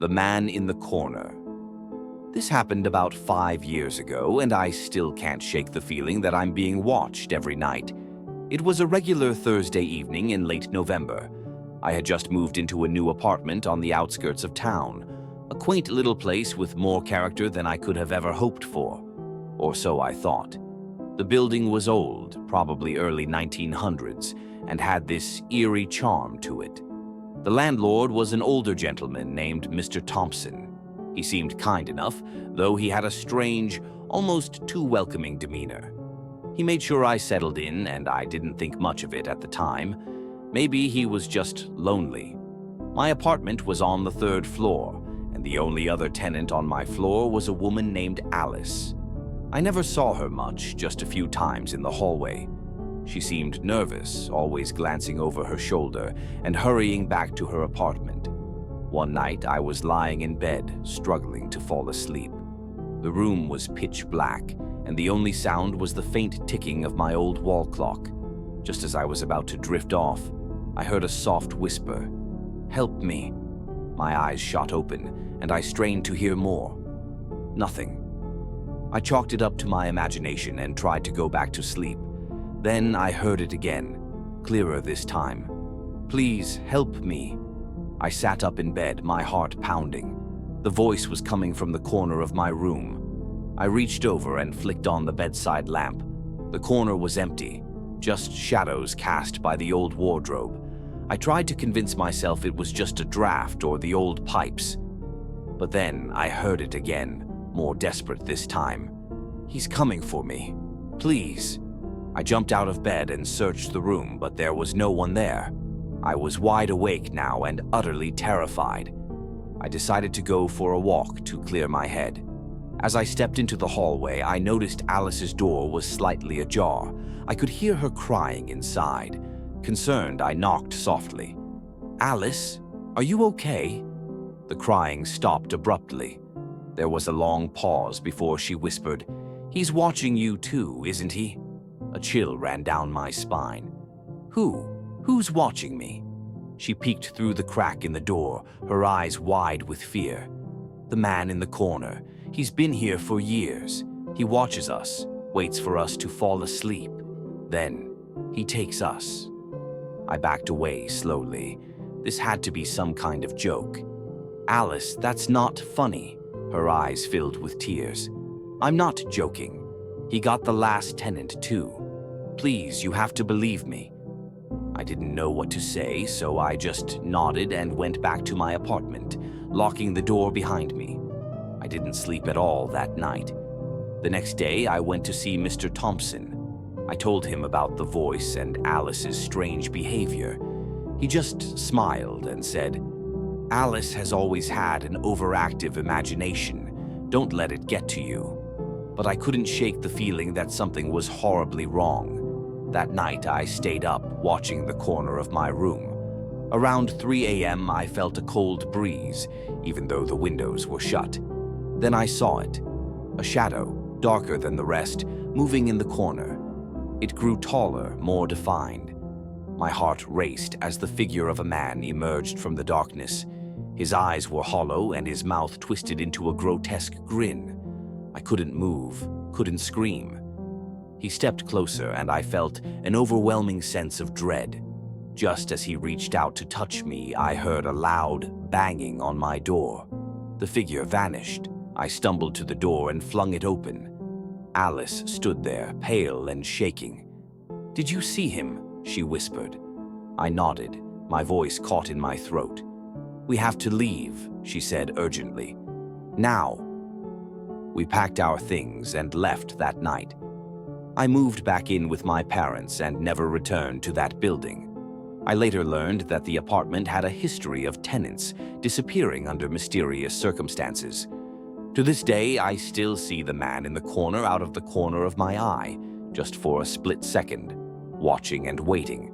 The Man in the Corner. This happened about 5 years ago, and I still can't shake the feeling that I'm being watched every night. It was a regular Thursday evening in late November. I had just moved into a new apartment on the outskirts of town, a quaint little place with more character than I could have ever hoped for. Or so I thought. The building was old, probably early 1900s, and had this eerie charm to it. The landlord was an older gentleman named Mr. Thompson. He seemed kind enough, though he had a strange, almost too welcoming demeanor. He made sure I settled in, and I didn't think much of it at the time. Maybe he was just lonely. My apartment was on the 3rd floor, and the only other tenant on my floor was a woman named Alice. I never saw her much, just a few times in the hallway. She seemed nervous, always glancing over her shoulder and hurrying back to her apartment. One night, I was lying in bed, struggling to fall asleep. The room was pitch black, and the only sound was the faint ticking of my old wall clock. Just as I was about to drift off, I heard a soft whisper, "Help me." My eyes shot open, and I strained to hear more. Nothing. I chalked it up to my imagination and tried to go back to sleep. Then I heard it again, clearer this time. "Please help me." I sat up in bed, my heart pounding. The voice was coming from the corner of my room. I reached over and flicked on the bedside lamp. The corner was empty, just shadows cast by the old wardrobe. I tried to convince myself it was just a draft or the old pipes. But then I heard it again, more desperate this time. "He's coming for me. Please." I jumped out of bed and searched the room, but there was no one there. I was wide awake now and utterly terrified. I decided to go for a walk to clear my head. As I stepped into the hallway, I noticed Alice's door was slightly ajar. I could hear her crying inside. Concerned, I knocked softly. "Alice, are you okay?" The crying stopped abruptly. There was a long pause before she whispered, "He's watching you too, isn't he?" A chill ran down my spine. Who's watching me?" She peeked through the crack in the door, her eyes wide with fear. "The man in the corner. He's been here for years. He watches us, waits for us to fall asleep. Then, he takes us." I backed away slowly. This had to be some kind of joke. "Alice, that's not funny." Her eyes filled with tears. "I'm not joking. He got the last tenant too. Please, you have to believe me." I didn't know what to say, so I just nodded and went back to my apartment, locking the door behind me. I didn't sleep at all that night. The next day, I went to see Mr. Thompson. I told him about the voice and Alice's strange behavior. He just smiled and said, "Alice has always had an overactive imagination. Don't let it get to you." But I couldn't shake the feeling that something was horribly wrong. That night, I stayed up, watching the corner of my room. Around 3 a.m., I felt a cold breeze, even though the windows were shut. Then I saw it. A shadow, darker than the rest, moving in the corner. It grew taller, more defined. My heart raced as the figure of a man emerged from the darkness. His eyes were hollow and his mouth twisted into a grotesque grin. I couldn't move, couldn't scream. He stepped closer and I felt an overwhelming sense of dread. Just as he reached out to touch me, I heard a loud banging on my door. The figure vanished. I stumbled to the door and flung it open. Alice stood there, pale and shaking. "Did you see him?" she whispered. I nodded, my voice caught in my throat. "We have to leave," she said urgently. "Now." We packed our things and left that night. I moved back in with my parents and never returned to that building. I later learned that the apartment had a history of tenants disappearing under mysterious circumstances. To this day, I still see the man in the corner out of the corner of my eye, just for a split second, watching and waiting,